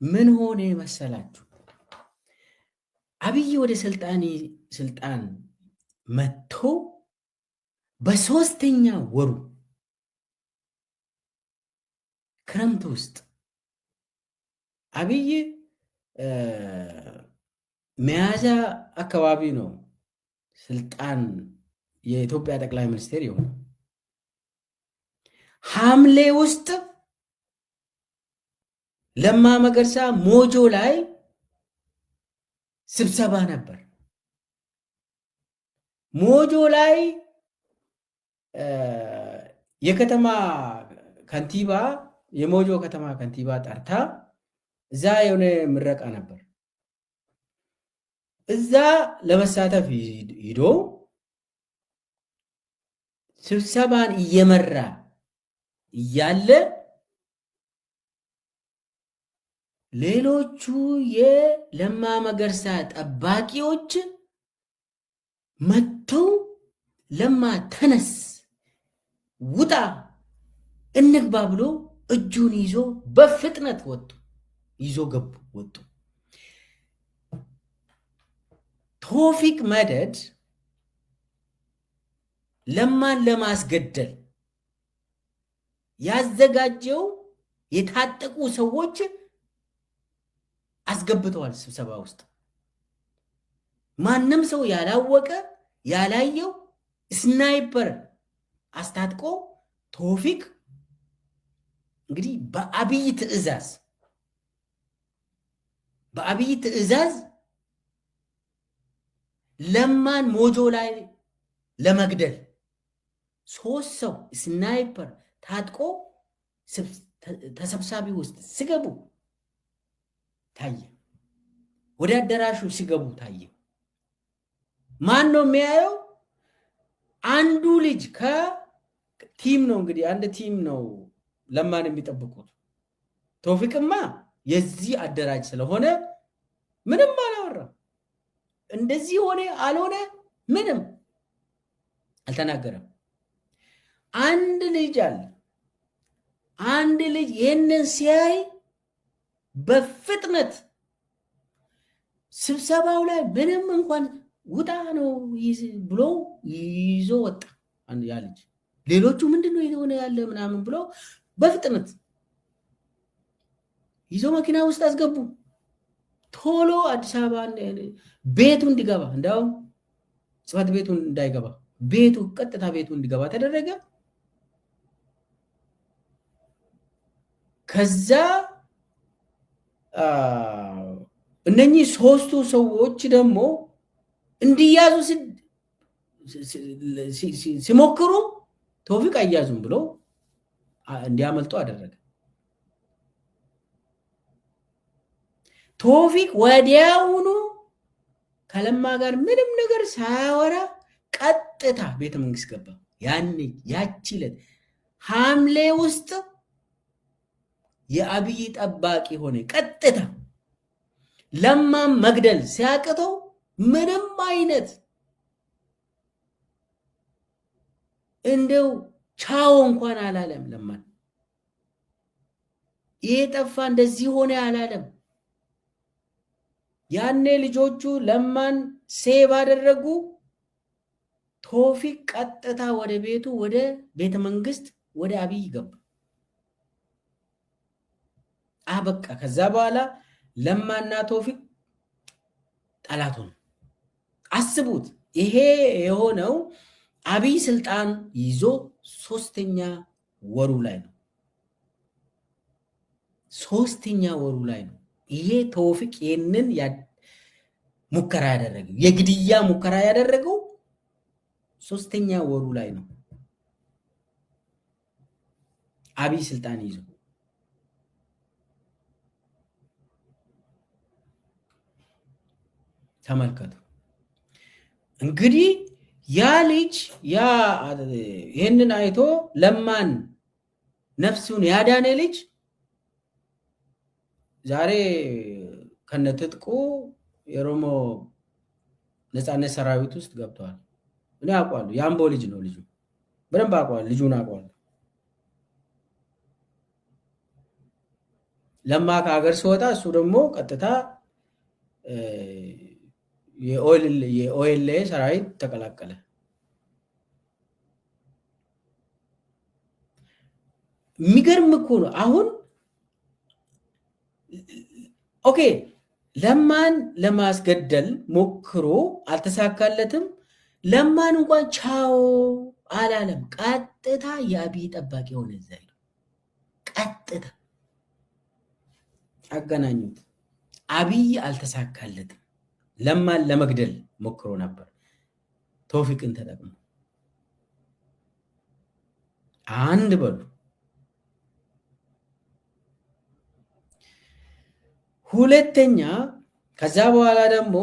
ምን ሆነ መሰላችሁ? አብይ ወደ ስልጣን መጥቶ በሶስተኛ ወሩ ክረምት ውስጥ አብይ ሚያዝያ አካባቢ ነው ስልጣን የኢትዮጵያ ጠቅላይ ሚኒስቴር የሆነ። ሐምሌ ውስጥ ለማ መገርሳ ሞጆ ላይ ስብሰባ ነበር። ሞጆ ላይ የከተማ ከንቲባ የሞጆ ከተማ ከንቲባ ጠርታ እዛ የሆነ ምረቃ ነበር። እዛ ለመሳተፍ ሂዶ ስብሰባን እየመራ እያለ ሌሎቹ የለማ መገርሳ ጠባቂዎች መጥተው ለማ ተነስ፣ ውጣ፣ እንግባ ብሎ እጁን ይዞ በፍጥነት ወጡ። ቶፊቅ መደድ ለማን ለማስገደል ያዘጋጀው የታጠቁ ሰዎች አስገብተዋል ስብሰባ ውስጥ። ማንም ሰው ያላወቀ ያላየው ስናይፐር አስታጥቆ ቶፊቅ እንግዲህ በአብይ ትዕዛዝ ለማን ሞጆ ላይ ለመግደል 3 ሰው ስናይፐር ታጥቆ ተሰብሳቢ ውስጥ ሲገቡ ታየ። ወደ አዳራሹ ሲገቡ ታየ። ማን ነው የሚያየው? አንዱ ልጅ ከቲም ነው እንግዲህ አንድ ቲም ነው ለማን የሚጠብቁት። ቶፊቅማ የዚህ አደራጅ ስለሆነ ምንም አላወራም። እንደዚህ ሆነ አልሆነ ምንም አልተናገረም። አንድ ልጅ አለ። አንድ ልጅ ይህንን ሲያይ በፍጥነት ስብሰባው ላይ ምንም እንኳን ውጣ ነው ብሎ ይዞ ወጣ። ያ ልጅ ሌሎቹ ምንድነው የሆነ ያለ ምናምን ብሎ በፍጥነት ይዞ መኪና ውስጥ አስገቡ። ቶሎ አዲስ አበባ ቤቱ እንዲገባ እንዳውም ጽሕፈት ቤቱ እንዳይገባ ቀጥታ ቤቱ እንዲገባ ተደረገ። ከዛ እነኚህ 3ቱ ሰዎች ደግሞ እንዲያዙ ሲሞክሩ ቶፊቅ አያዙም ብሎ እንዲያመልጡ አደረገ። ቶፊቅ ወዲያውኑ ከለማ ጋር ምንም ነገር ሳያወራ ቀጥታ ቤተ መንግስት ገባ። ያቺ ዕለት ሐምሌ ውስጥ የአብይ ጠባቂ ሆነ። ቀጥታ ለማም መግደል ሲያቅተው ምንም አይነት እንደው ቻው እንኳን አላለም። ለማን ይሄ ጠፋ እንደዚህ ሆነ አላለም። ያኔ ልጆቹ ለማን ሴቭ አደረጉ። ቶፊቅ ቀጥታ ወደ ቤቱ ወደ ቤተ መንግስት ወደ አብይ ገባ። አበቃ። ከዛ በኋላ ለማና ቶፊቅ ጠላት ሆኑ። አስቡት። ይሄ የሆነው አብይ ስልጣን ይዞ 3ኛ ወሩ ላይ ነው። 3ኛ ወሩ ላይ ነው። ይሄ ቶፊቅ ይህንን ሙከራ ያደረገው የግድያ ሙከራ ያደረገው 3ኛ ወሩ ላይ ነው። አብይ ስልጣን ይዞ ተመልከቱ። እንግዲህ ያ ልጅ ይህንን አይቶ ለማን ነፍሱን ያዳነ ልጅ ዛሬ ከነትጥቁ የኦሮሞ ነፃነት ሰራዊት ውስጥ ገብተዋል። እኔ አውቀዋለሁ። የአምቦ ልጅ ነው። ልጁ በደንብ አውቀዋለሁ። ልጁን አውቀዋለሁ። ለማ ከሀገር ሲወጣ እሱ ደግሞ ቀጥታ የኦኤልኤ ሰራዊት ተቀላቀለ። የሚገርም እኮ ነው። አሁን ኦኬ ለማን ለማስገደል ሞክሮ አልተሳካለትም። ለማን እንኳን ቻው አላለም። ቀጥታ የአብይ ጠባቂ ሆነ። እዛ ቀጥታ አገናኙት። አብይ አልተሳካለትም። ለማን ለመግደል ሞክሮ ነበር። ቶፊቅን ተጠቅሞ አንድ በሉ። ሁለተኛ ከዛ በኋላ ደግሞ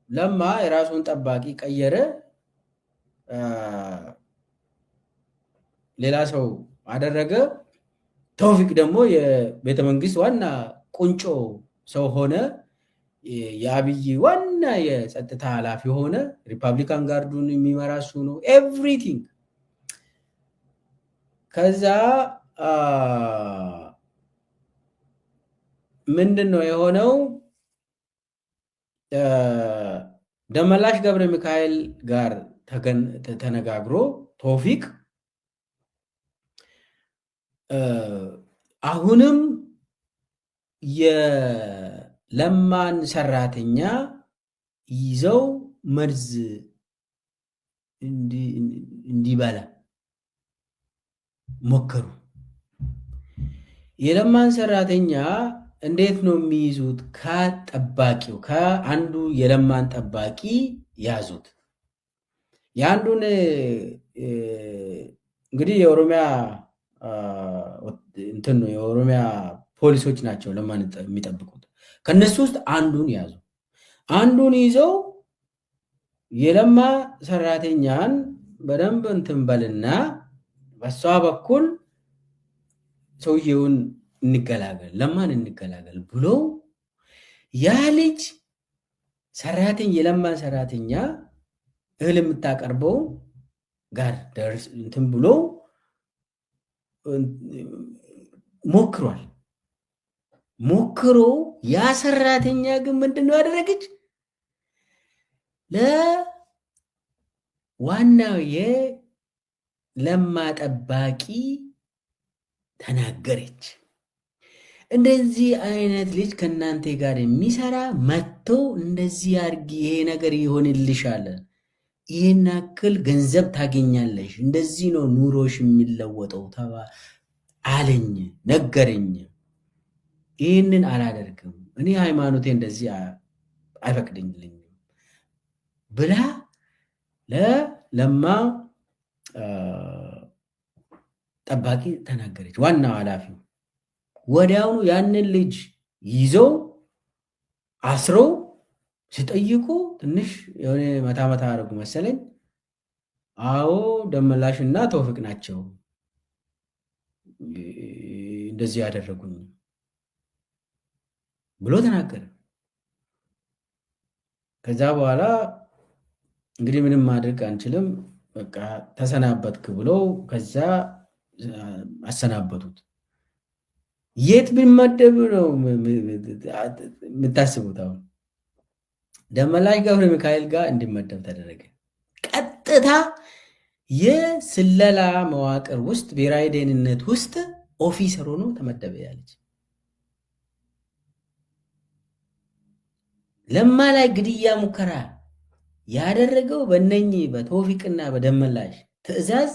ለማ የራሱን ጠባቂ ቀየረ። ሌላ ሰው አደረገ። ቶፊቅ ደግሞ የቤተ መንግስት ዋና ቁንጮ ሰው ሆነ። የአብይ ዋና የጸጥታ ኃላፊ ሆነ። ሪፐብሊካን ጋርዱን የሚመራ እሱ ነው። ኤቭሪቲንግ። ከዛ ምንድን ነው የሆነው? ደመላሽ ገብረ ሚካኤል ጋር ተነጋግሮ ቶፊቅ አሁንም የለማን ሰራተኛ ይዘው መርዝ እንዲበላ ሞከሩ። የለማን ሰራተኛ እንዴት ነው የሚይዙት? ከጠባቂው ከአንዱ የለማን ጠባቂ ያዙት። የአንዱን እንግዲህ የኦሮሚያ እንትን ነው የኦሮሚያ ፖሊሶች ናቸው ለማን የሚጠብቁት። ከነሱ ውስጥ አንዱን ያዙ። አንዱን ይዘው የለማ ሰራተኛን በደንብ እንትን በልና በሷ በኩል ሰውየውን እንገላገል ለማን እንገላገል ብሎ ያ ልጅ ሰራተኛ የለማን ሰራተኛ እህል የምታቀርበው ጋር ደርስ እንትን ብሎ ሞክሮ ያ ሰራተኛ ግን ምንድነው ያደረገች? ለዋናው የለማ ጠባቂ ተናገረች። እንደዚህ አይነት ልጅ ከእናንተ ጋር የሚሰራ መጥቶ እንደዚህ አድርጊ፣ ይሄ ነገር ይሆንልሻል፣ ይህን ያክል ገንዘብ ታገኛለሽ፣ እንደዚህ ነው ኑሮሽ የሚለወጠው አለኝ፣ ነገረኝ። ይህንን አላደርግም፣ እኔ ሃይማኖቴ እንደዚህ አይፈቅድልኝም ብላ ለለማ ጠባቂ ተናገረች። ዋናው ኃላፊው ወዲያውኑ ያንን ልጅ ይዘው አስረው ሲጠይቁ ትንሽ የሆነ መታ አደረጉ መሰለኝ። አዎ ደመላሽ እና ቶፊቅ ናቸው እንደዚህ ያደረጉኝ ብሎ ተናገረ። ከዛ በኋላ እንግዲህ ምንም ማድረግ አንችልም፣ በቃ ተሰናበትክ ብለው ከዛ አሰናበቱት። የት ቢመደብ ነው የምታስቡት? አሁን ደመላሽ ገብረ ሚካኤል ጋር እንዲመደብ ተደረገ። ቀጥታ የስለላ መዋቅር ውስጥ ብሔራዊ ደህንነት ውስጥ ኦፊሰር ሆኖ ተመደበ። ያለች ለማ ላይ ግድያ ሙከራ ያደረገው በእነኚህ በቶፊቅና በደመላሽ ትዕዛዝ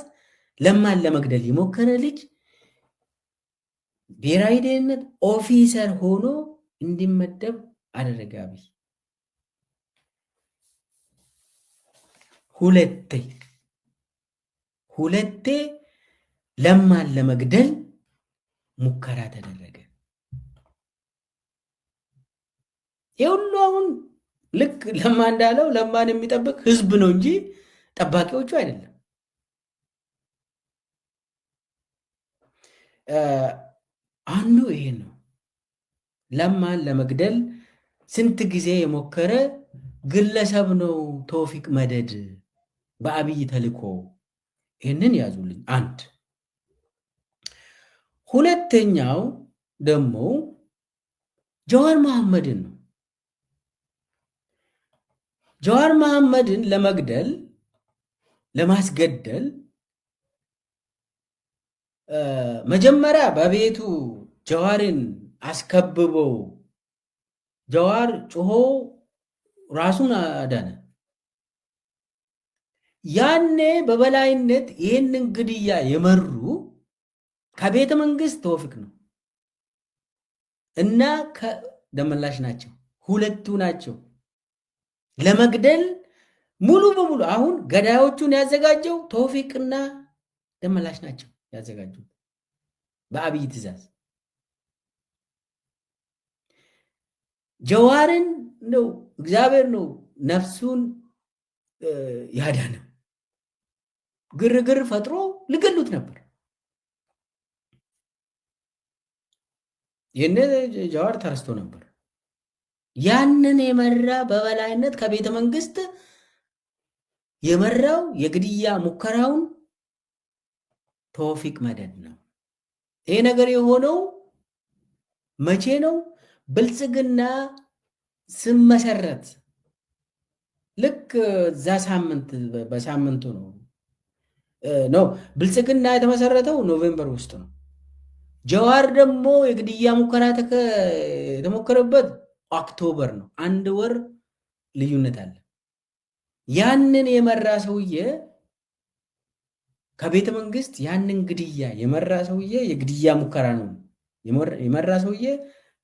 ለማን ለመግደል የሞከረ ልጅ ብሔራዊ ደህንነት ኦፊሰር ሆኖ እንዲመደብ አደረገ አብይ። ሁለቴ ለማን ለመግደል ሙከራ ተደረገ። የሁሉ አሁን ልክ ለማ እንዳለው ለማን የሚጠብቅ ህዝብ ነው እንጂ ጠባቂዎቹ አይደለም። አንዱ ይሄ ነው። ለማን ለመግደል ስንት ጊዜ የሞከረ ግለሰብ ነው ቶፊቅ መደድ በአብይ ተልኮ። ይህንን ያዙልኝ። አንድ ሁለተኛው ደግሞ ጀዋር መሐመድን ነው። ጀዋር መሐመድን ለመግደል ለማስገደል መጀመሪያ በቤቱ ጀዋርን አስከብበው ጀዋር ጮሆ ራሱን አዳነ። ያኔ በበላይነት ይህንን ግድያ የመሩ ከቤተ መንግስት ተውፊቅ ነው እና ደመላሽ ናቸው። ሁለቱ ናቸው ለመግደል ሙሉ በሙሉ። አሁን ገዳዮቹን ያዘጋጀው ተውፊቅና ደመላሽ ናቸው ያዘጋጁት በአብይ ትእዛዝ። ጀዋርን ነው እግዚአብሔር ነው ነፍሱን ያዳነው። ግርግር ፈጥሮ ሊገሉት ነበር። ይህን ጀዋር ተረስቶ ነበር። ያንን የመራ በበላይነት ከቤተ መንግስት የመራው የግድያ ሙከራውን ተውፊቅ መደድ ነው። ይሄ ነገር የሆነው መቼ ነው? ብልጽግና ስመሰረት ልክ እዛ በሳምንቱ ነው ብልጽግና የተመሰረተው ኖቬምበር ውስጥ ነው። ጀዋር ደግሞ የግድያ ሙከራ የተሞከረበት ኦክቶበር ነው። 1 ወር ልዩነት አለ። ያንን የመራ ሰውዬ ከቤተ መንግስት ያንን ግድያ የመራ ሰውዬ የግድያ ሙከራ ነው የመራ ሰውዬ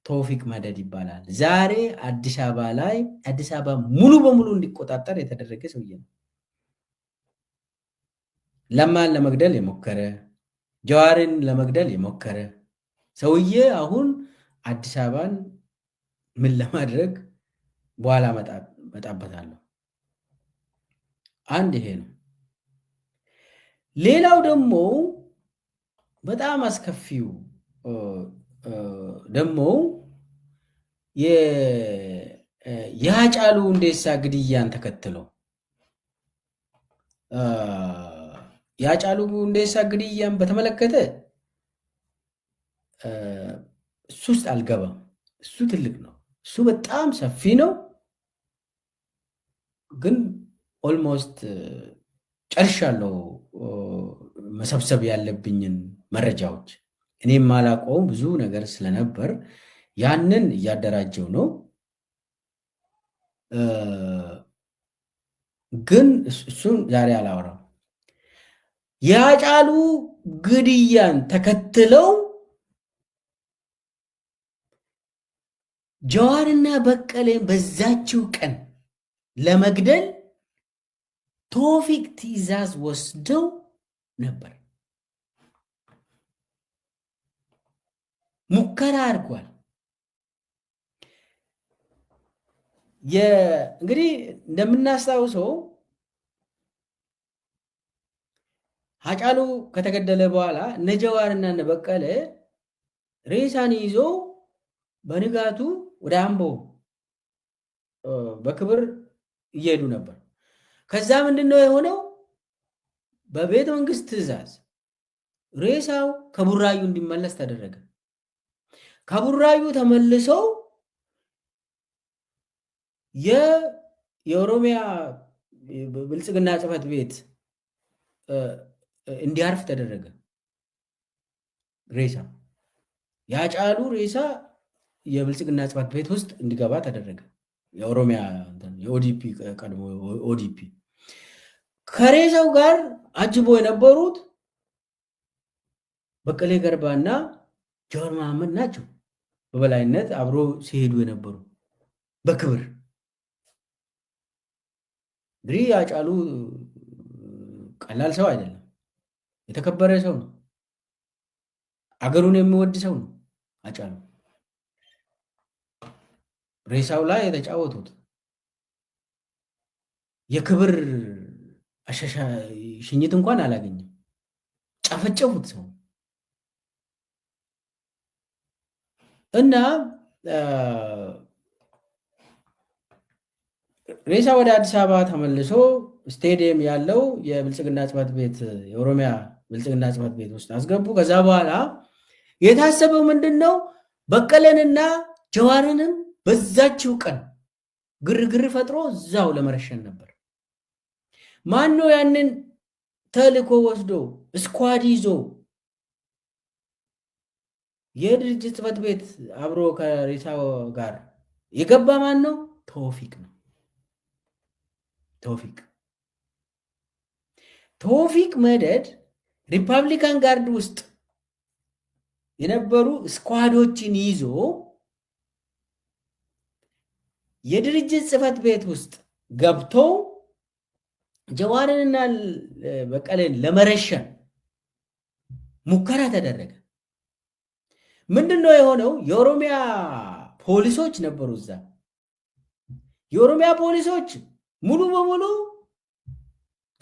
ተውፊቅ መደድ ይባላል። ዛሬ አዲስ አበባ ሙሉ በሙሉ እንዲቆጣጠር የተደረገ ሰውዬ ነው። ለማን ለመግደል የሞከረ ጀዋርን ለመግደል የሞከረ ሰውዬ አሁን አዲስ አበባን ምን ለማድረግ በኋላ መጣበታለሁ። አንድ ይሄ ነው። ሌላው ደግሞ በጣም አስከፊው ደግሞ የሃጫሉ ሁንዴሳ ግድያን ተከትሎ የሃጫሉ ሁንዴሳ ግድያን በተመለከተ እሱ ውስጥ አልገባም። እሱ ትልቅ ነው። እሱ በጣም ሰፊ ነው። ግን ኦልሞስት ጨርሻለሁ መሰብሰብ ያለብኝን መረጃዎች። እኔም ማላውቀው ብዙ ነገር ስለነበር ያንን እያደራጀው ነው። ግን እሱን ዛሬ አላወራም። የሃጫሉ ግድያን ተከትለው ጀዋርና በቀለን በዛችው ቀን ለመግደል ተውፊቅ ትዕዛዝ ወስደው ነበር። ሙከራ አድርጓል። እንግዲህ እንደምናስታውሰው ሃጫሉ ከተገደለ በኋላ እነ ጀዋርና እነ በቀለ ሬሳን ይዞ በንጋቱ ወደ አምቦ በክብር እየሄዱ ነበር። ከዛ ምንድነው የሆነው? በቤተ መንግስት ትዕዛዝ ሬሳው ከቡራዩ እንዲመለስ ተደረገ። ከቡራዩ ተመልሰው የኦሮሚያ ብልጽግና ጽሕፈት ቤት እንዲያርፍ ተደረገ። ሬሳ የሃጫሉ ሬሳ የብልጽግና ጽሕፈት ቤት ውስጥ እንዲገባ ተደረገ። የኦሮሚያ የኦዲፒ ቀድሞ ኦዲፒ ከሬሳው ጋር አጅቦ የነበሩት በቀለ ገርባና ጀዋር መሐመድ ናቸው። በበላይነት አብሮ ሲሄዱ የነበሩ በክብር እንግዲህ ሃጫሉ ቀላል ሰው አይደለም። የተከበረ ሰው ነው። አገሩን የሚወድ ሰው ነው ሃጫሉ። ሬሳው ላይ የተጫወቱት የክብር ሽኝት እንኳን አላገኘም። ጨፈጨፉት ሰው እና ሬሳ ወደ አዲስ አበባ ተመልሶ ስቴዲየም ያለው የብልጽግና ጽሕፈት ቤት የኦሮሚያ ብልጽግና ጽሕፈት ቤት ውስጥ አስገቡ። ከዛ በኋላ የታሰበው ምንድን ነው? በቀለንና ጀዋርንም በዛችው ቀን ግርግር ፈጥሮ እዛው ለመረሸን ነበር። ማን ነው ያንን ተልእኮ ወስዶ ስኳድ ይዞ የድርጅት ጽሕፈት ቤት አብሮ ከሬሳው ጋር የገባ? ማን ነው? ተውፊቅ ነው። ተውፊቅ መደድ ሪፐብሊካን ጋርድ ውስጥ የነበሩ ስኳዶችን ይዞ የድርጅት ጽሕፈት ቤት ውስጥ ገብቶ ጀዋርንና በቀለን ለመረሸን ሙከራ ተደረገ። ምንድነው የሆነው? የኦሮሚያ ፖሊሶች ነበሩ እዛ። የኦሮሚያ ፖሊሶች ሙሉ በሙሉ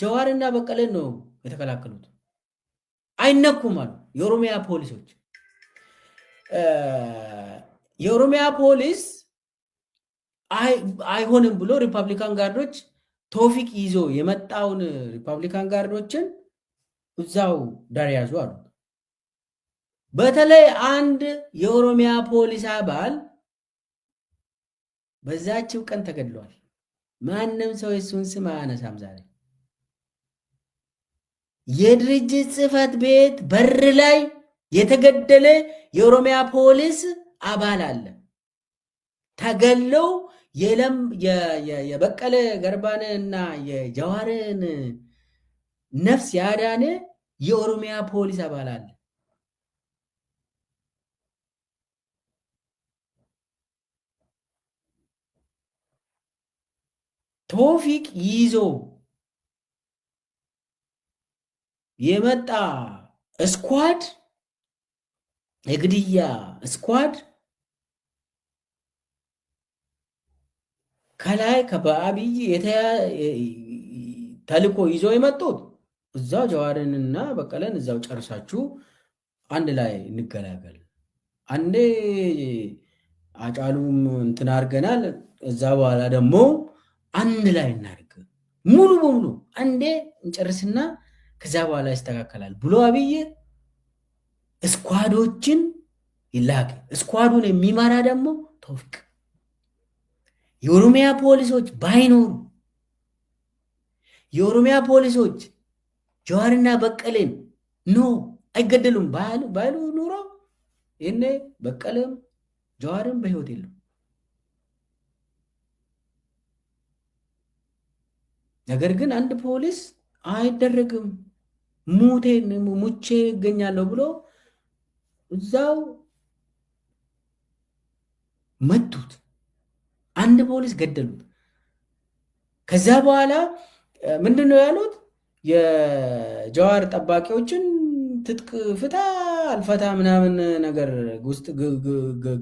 ጀዋርና በቀለን ነው የተከላከሉት። አይነኩም አሉ የኦሮሚያ ፖሊሶች። የኦሮሚያ ፖሊስ አይሆንም ብሎ ሪፐብሊካን ጋርዶች ተውፊቅ ይዞ የመጣውን ሪፐብሊካን ጋርዶችን እዛው ዳር ያዙ አሉ። በተለይ አንድ የኦሮሚያ ፖሊስ አባል በዛችው ቀን ተገድሏል። ማንም ሰው የሱን ስም አያነሳም። ዛሬ የድርጅት ጽሕፈት ቤት በር ላይ የተገደለ የኦሮሚያ ፖሊስ አባል አለ። ተገለው የበቀለ ገርባን እና የጀዋርን ነፍስ ያዳነ የኦሮሚያ ፖሊስ አባል አለ። ተውፊቅ ይዞ የመጣ ስኳድ የግድያ ስኳድ ከላይ በአብይ ተልኮ ይዞ የመጡት እዛው ጀዋርንና በቀለን እዛው ጨርሳችሁ አንድ ላይ እንገላገል፣ አንዴ አጫሉም እንትን አድርገናል፣ እዛ በኋላ ደግሞ አንድ ላይ እናድርግ፣ ሙሉ በሙሉ አንዴ እንጨርስና ከዛ በኋላ ይስተካከላል ብሎ አብይ ስኳዶችን ይላክ። ስኳዱን የሚመራ ደግሞ ተውፊቅ። የኦሮሚያ ፖሊሶች ባይኖሩ የኦሮሚያ ፖሊሶች ጀዋርና በቀለን ኖ አይገደሉም ባይሉ ኑሮ ይሄኔ በቀለም ጀዋርም በህይወት የለም። ነገር ግን አንድ ፖሊስ አይደረግም ሙቼ ይገኛለሁ ብሎ እዛው መቱት። አንድ ፖሊስ ገደሉት። ከዛ በኋላ ምንድነው ያሉት? የጀዋር ጠባቂዎችን ትጥቅ ፍታ አልፈታ ምናምን ነገር ውስጥ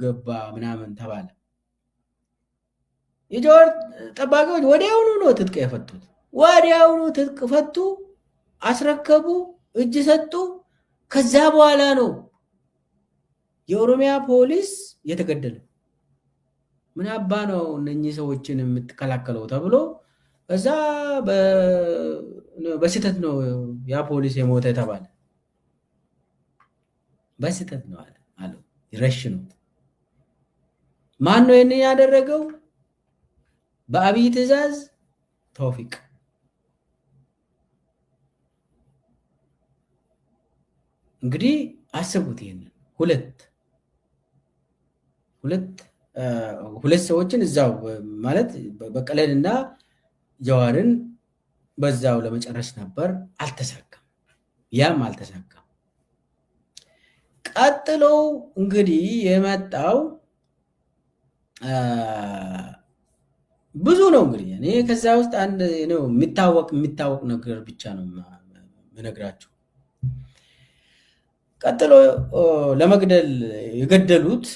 ገባ ምናምን ተባለ። የጀዋር ጠባቂዎች ወዲያውኑ ነው ትጥቅ የፈቱት። ወዲያውኑ ትጥቅ ፈቱ፣ አስረከቡ፣ እጅ ሰጡ። ከዛ በኋላ ነው የኦሮሚያ ፖሊስ የተገደለ። ምን አባ ነው እነኚህ ሰዎችን የምትከላከለው ተብሎ እዛ በስህተት ነው ያ ፖሊስ የሞተ ተባለ። በስህተት ነው አለው ይረሽኑት። ማን ነው ይህንን ያደረገው? በአብይ ትዕዛዝ ተውፊቅ። እንግዲህ አስቡት ይሄንን ሁለት ሰዎችን እዛው ማለት በቀለንና ጀዋርን በዛው ለመጨረስ ነበር። አልተሳካም። ያም አልተሳካም። ቀጥሎ እንግዲህ የመጣው ብዙ ነው። እንግዲህ እኔ ከዛ ውስጥ አንድ ነው የሚታወቅ ነገር ብቻ ነው የምነግራችሁ። ቀጥሎ ለመግደል የገደሉት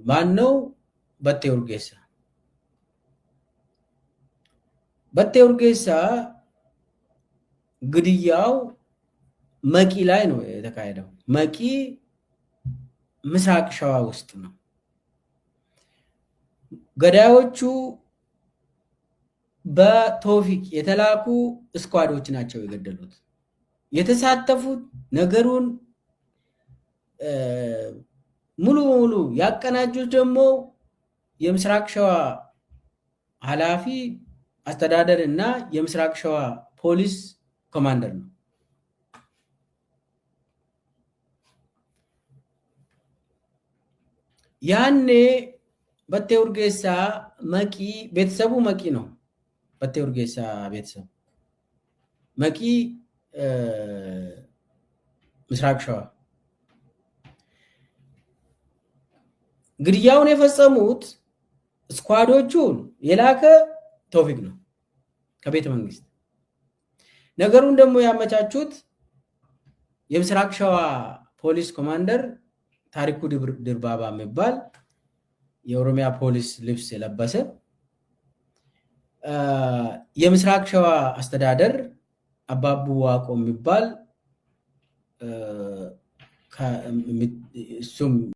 ማን ነው? በቴ ኡርጌሳ። በቴ ኡርጌሳ ግድያው መቂ ላይ ነው የተካሄደው። መቂ ምስራቅ ሸዋ ውስጥ ነው። ገዳዮቹ በተውፊቅ የተላኩ ስኳዶች ናቸው የገደሉት። የተሳተፉት ነገሩን ሙሉ ያቀናጁት ደግሞ የምስራቅ ሸዋ ኃላፊ አስተዳደር እና የምስራቅ ሸዋ ፖሊስ ኮማንደር ነው። ያኔ በቴ ኡርጌሳ መቂ ቤተሰቡ መቂ ነው። በቴ ኡርጌሳ ቤተሰብ መቂ ምስራቅ ሸዋ ግድያውን የፈጸሙት ስኳዶቹን የላከ ተውፊቅ ነው ከቤተ መንግስት። ነገሩን ደግሞ ያመቻቹት የምስራቅ ሸዋ ፖሊስ ኮማንደር ታሪኩ ድርባባ የሚባል የኦሮሚያ ፖሊስ ልብስ የለበሰ የምስራቅ ሸዋ አስተዳደር አባቡ ዋቆ የሚባል እሱም